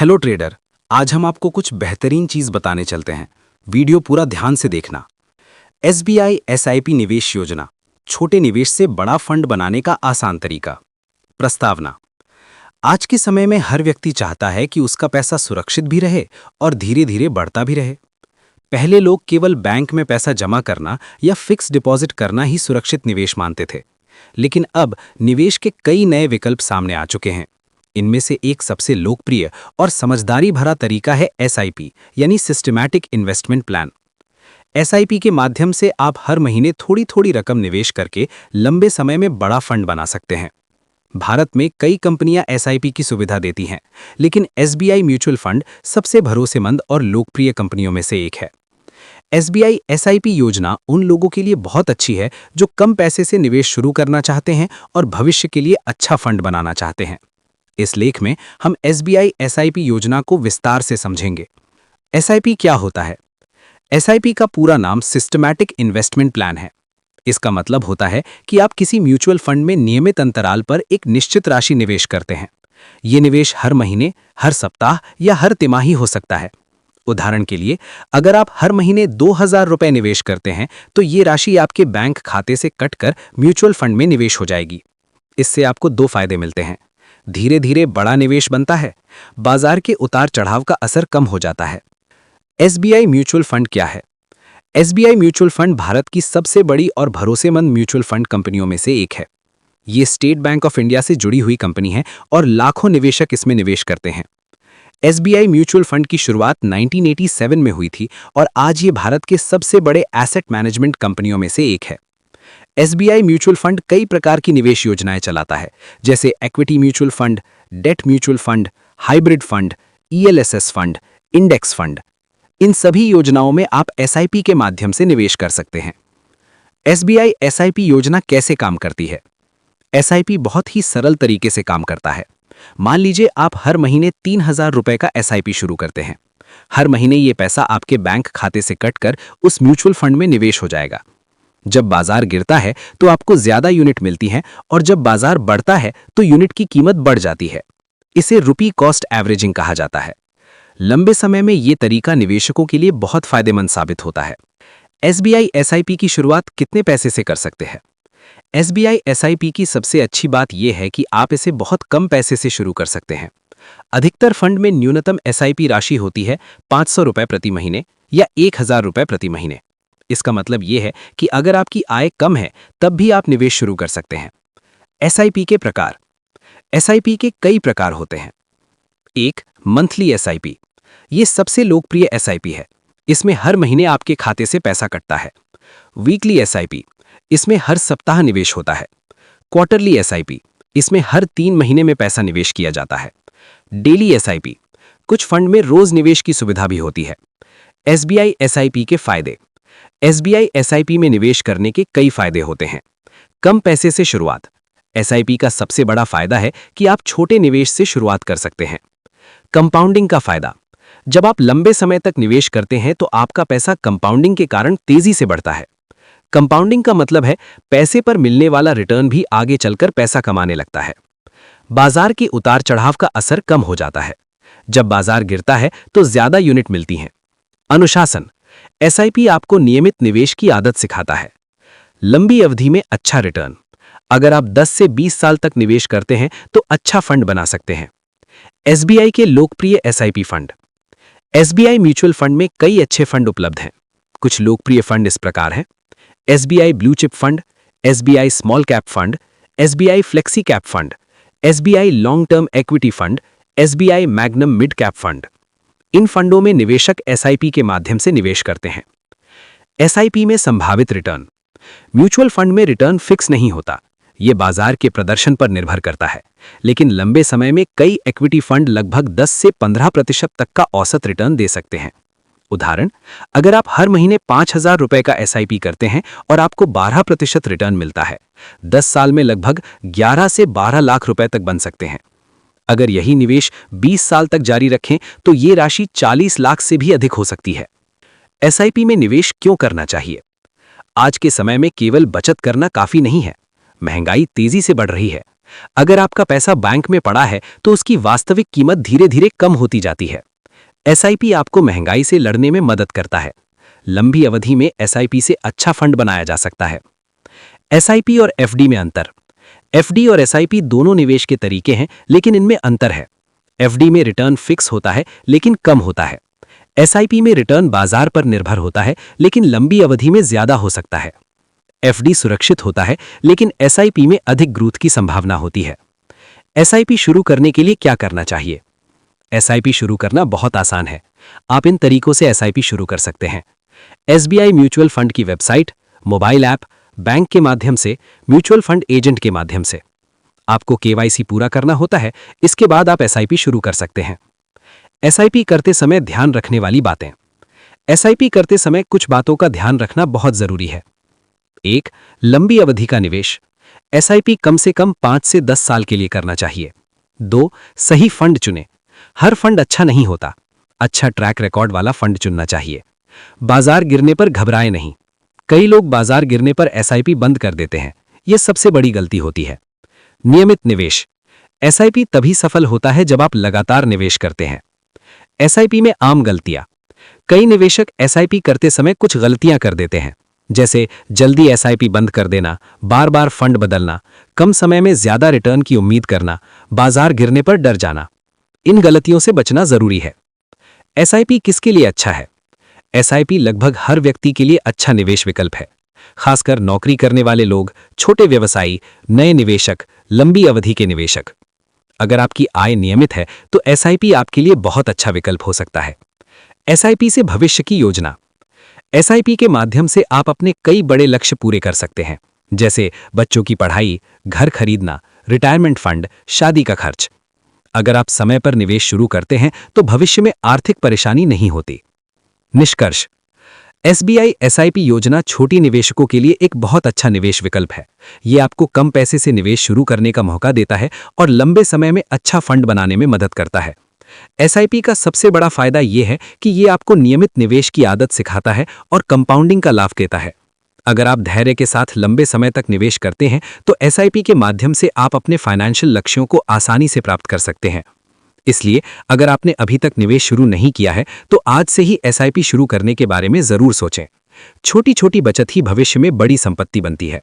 Hello trader. आज हम आपको कुछ बेहतरीन चीज बताने चलते हैं। वीडियो पूरा ध्यान से देखना। एसबीआई एसआईपी निवेश योजना, छोटे निवेश से बड़ा फंड बनाने का आसान तरीका। प्रस्तावना। आज के समय में हर व्यक्ति चाहता है कि उसका पैसा सुरक्षित भी रहे और धीरे धीरे बढ़ता भी रहे। पहले लोग केवल बैंक में पैसा जमा करना या फिक्स डिपॉजिट करना ही सुरक्षित निवेश मानते थे, लेकिन अब निवेश के कई नए विकल्प सामने आ चुके हैं। इनमें से एक सबसे लोकप्रिय और समझदारी भरा तरीका है एसआईपी, यानी सिस्टमैटिक इन्वेस्टमेंट प्लान। एसआईपी के माध्यम से आप हर महीने थोड़ी थोड़ी रकम निवेश करके लंबे समय में बड़ा फंड बना सकते हैं। भारत में कई कंपनियां एसआईपी की सुविधा देती हैं, लेकिन एसबीआई म्यूचुअल फंड सबसे भरोसेमंद और लोकप्रिय कंपनियों में से एक है। एसबीआई एसआईपी योजना उन लोगों के लिए बहुत अच्छी है जो कम पैसे से निवेश शुरू करना चाहते हैं और भविष्य के लिए अच्छा फंड बनाना चाहते हैं। इस लेख में हम एसबीआई एसआईपी योजना को विस्तार से समझेंगे। एसआईपी क्या होता है? एसआईपी का पूरा नाम सिस्टमैटिक इन्वेस्टमेंट प्लान है। इसका मतलब होता है कि आप किसी म्यूचुअल फंड में नियमित अंतराल पर एक निश्चित राशि निवेश करते हैं। ये निवेश हर महीने, हर सप्ताह या हर तिमाही हो सकता है। उदाहरण के लिए, अगर आप हर महीने 2000 रुपए निवेश करते हैं तो ये राशि आपके बैंक खाते से कटकर म्यूचुअल फंड में निवेश हो जाएगी। इससे आपको दो फायदे मिलते हैं। धीरे धीरे बड़ा निवेश बनता है, बाजार के उतार चढ़ाव का असर कम हो जाता है। एसबीआई म्यूचुअल फंड क्या है? एसबीआई म्यूचुअल फंड भारत की सबसे बड़ी और भरोसेमंद म्यूचुअल फंड कंपनियों में से एक है। ये स्टेट बैंक ऑफ इंडिया से जुड़ी हुई कंपनी है और लाखों निवेशक इसमें निवेश करते हैं। एसबीआई म्यूचुअल फंड की शुरुआत 1987 में हुई थी और आज ये भारत के सबसे बड़े एसेट मैनेजमेंट कंपनियों में से एक है। एसबीआई म्यूचुअल फंड कई प्रकार की निवेश योजनाएं चलाता है, जैसे equity mutual fund, debt mutual fund, hybrid fund, ELSS fund, index fund. इन सभी योजनाओं में आप एसआईपी के माध्यम से निवेश कर सकते हैं। एसबीआई एसआईपी योजना कैसे काम करती है? एसआईपी बहुत ही सरल तरीके से काम करता है। मान लीजिए आप हर महीने 3000 रुपए का एसआईपी शुरू करते हैं। हर महीने ये पैसा आपके बैंक खाते से कटकर उस म्यूचुअल फंड में निवेश हो जाएगा। जब बाजार गिरता है तो आपको ज्यादा यूनिट मिलती हैं और जब बाजार बढ़ता है तो यूनिट की कीमत बढ़ जाती है। इसे रुपी कॉस्ट एवरेजिंग कहा जाता है। लंबे समय में ये तरीका निवेशकों के लिए बहुत फायदेमंद साबित होता है। एसबीआई एसआईपी की शुरुआत कितने पैसे से कर सकते हैं? एसबीआई एसआईपी की सबसे अच्छी बात यह है कि आप इसे बहुत कम पैसे से शुरू कर सकते हैं। अधिकतर फंड में न्यूनतम एसआईपी राशि होती है 500 रुपए प्रति महीने या 1000 रुपए प्रति महीने। इसका मतलब यह है कि अगर आपकी आय कम है तब भी आप निवेश शुरू कर सकते हैं। एसआईपी के प्रकार। एसआईपी के कई प्रकार होते हैं। एक, मंथली एसआईपी। ये सबसे लोकप्रिय एसआईपी है। इसमें हर महीने आपके खाते से पैसा कटता है। Weekly SIP. इसमें हर सप्ताह निवेश होता है। Quarterly SIP. इसमें हर 3 महीने में पैसा निवेश किया जाता है। Daily SIP. कुछ फंड में रोज निवेश की सुविधा भी होती है। एसबीआई एसआईपी के फायदे। एसबीआई एसआईपी में निवेश करने के कई फायदे होते हैं। कम पैसे से शुरुआत। एसआईपी का सबसे बड़ा फायदा है कि आप छोटे निवेश से शुरुआत कर सकते हैं। कंपाउंडिंग का फायदा। जब आप लंबे समय तक निवेश करते हैं तो आपका पैसा कंपाउंडिंग के कारण तेजी से बढ़ता है। कंपाउंडिंग का मतलब है पैसे पर मिलने वाला रिटर्न भी आगे चलकर पैसा कमाने लगता है। बाजार के उतार चढ़ाव का असर कम हो जाता है। जब बाजार गिरता है तो ज्यादा यूनिट मिलती हैं। अनुशासन। एसआईपी आपको नियमित निवेश की आदत सिखाता है। लंबी अवधि में अच्छा रिटर्न। अगर आप 10 से 20 साल तक निवेश करते हैं तो अच्छा फंड बना सकते हैं। एसबीआई के लोकप्रिय SIP fund. SBI mutual fund में कई अच्छे फंड उपलब्ध हैं। कुछ लोकप्रिय फंड इस प्रकार हैं: SBI blue chip fund, SBI small cap fund, SBI flexi cap fund, SBI long term equity fund, SBI Magnum mid cap fund. इन फंडों में निवेशक एसआईपी के माध्यम से निवेश करते हैं। एसआईपी में संभावित रिटर्न। म्यूचुअल फंड में रिटर्न फिक्स नहीं होता, यह बाजार के प्रदर्शन पर निर्भर करता है, लेकिन लंबे समय में कई इक्विटी फंड लगभग 10 से 15% तक का औसत रिटर्न दे सकते हैं। उदाहरण, अगर आप हर महीने 5000 रुपए का एसआईपी करते हैं और आपको 12% रिटर्न मिलता है, 10 साल में लगभग 11 से 12 लाख रुपए तक बन सकते हैं। अगर यही निवेश 20 साल तक जारी रखें तो ये राशि 40 लाख से भी अधिक हो सकती है। एसआईपी में निवेश क्यों करना चाहिए? आज के समय में केवल बचत करना काफी नहीं है। महंगाई तेजी से बढ़ रही है। अगर आपका पैसा बैंक में पड़ा है तो उसकी वास्तविक कीमत धीरे धीरे कम होती जाती है। एसआईपी आपको महंगाई से लड़ने में मदद करता है। लंबी अवधि में एसआईपी से अच्छा फंड बनाया जा सकता है। एसआईपी और एफडी में अंतर। एफडी और एसआईपी दोनों निवेश के तरीके हैं, लेकिन इनमें अंतर है। एफडी में रिटर्न फिक्स होता है लेकिन कम होता है। एसआईपी में रिटर्न बाजार पर निर्भर होता है लेकिन लंबी अवधि में ज्यादा हो सकता है। एफडी सुरक्षित होता है लेकिन एसआईपी में अधिक ग्रोथ की संभावना होती है। एसआईपी शुरू करने के लिए क्या करना चाहिए? एसआईपी शुरू करना बहुत आसान है। आप इन तरीकों से एसआईपी शुरू कर सकते हैं। एसबीआई म्यूचुअल फंड की वेबसाइट, मोबाइल ऐप, बैंक के माध्यम से, म्यूचुअल फंड एजेंट के माध्यम से। आपको केवाईसी पूरा करना होता है, इसके बाद आप एसआईपी शुरू कर सकते हैं। एसआईपी करते समय ध्यान रखने वाली बातें। एसआईपी करते समय कुछ बातों का ध्यान रखना बहुत जरूरी है। 1. लंबी अवधि का निवेश। एसआईपी कम से कम 5 से 10 साल के लिए करना चाहिए। 2. सही फंड चुनें। हर फंड अच्छा नहीं होता। अच्छा ट्रैक रिकॉर्ड वाला फंड चुनना चाहिए। बाजार गिरने पर घबराएं नहीं। कई लोग बाजार गिरने पर एसआईपी बंद कर देते हैं। यह सबसे बड़ी गलती होती है। नियमित निवेश। एसआईपी तभी सफल होता है जब आप लगातार निवेश करते हैं। एसआईपी में आम गलतियां। कई निवेशक एसआईपी करते समय कुछ गलतियां कर देते हैं, जैसे जल्दी एसआईपी बंद कर देना, बार बार फंड बदलना, कम समय में ज्यादा रिटर्न की उम्मीद करना, बाजार गिरने पर डर जाना। इन गलतियों से बचना जरूरी है। एसआईपी किसके लिए अच्छा है? एसआईपी लगभग हर व्यक्ति के लिए अच्छा निवेश विकल्प है, खासकर नौकरी करने वाले लोग, छोटे व्यवसायी, नए निवेशक, लंबी अवधि के निवेशक। अगर आपकी आय नियमित है तो एसआईपी आपके लिए बहुत अच्छा विकल्प हो सकता है। एसआईपी से भविष्य की योजना। एसआईपी के माध्यम से आप अपने कई बड़े लक्ष्य पूरे कर सकते हैं, जैसे बच्चों की पढ़ाई, घर खरीदना, रिटायरमेंट फंड, शादी का खर्च। अगर आप समय पर निवेश शुरू करते हैं तो भविष्य में आर्थिक परेशानी नहीं होती। निष्कर्ष, एसबीआई एसआईपी योजना छोटी निवेशकों के लिए एक बहुत अच्छा निवेश विकल्प है। ये आपको कम पैसे से निवेश शुरू करने का मौका देता है और लंबे समय में अच्छा फंड बनाने में मदद करता है। एसआईपी का सबसे बड़ा फायदा यह है कि ये आपको नियमित निवेश की आदत सिखाता है और कंपाउंडिंग का लाभ देता है। अगर आप धैर्य के साथ लंबे समय तक निवेश करते हैं तो एसआईपी के माध्यम से आप अपने फाइनेंशियल लक्ष्यों को आसानी से प्राप्त कर सकते हैं। इसलिए अगर आपने अभी तक निवेश शुरू नहीं किया है तो आज से ही एसआईपी शुरू करने के बारे में जरूर सोचें। छोटी छोटी बचत ही भविष्य में बड़ी संपत्ति बनती है।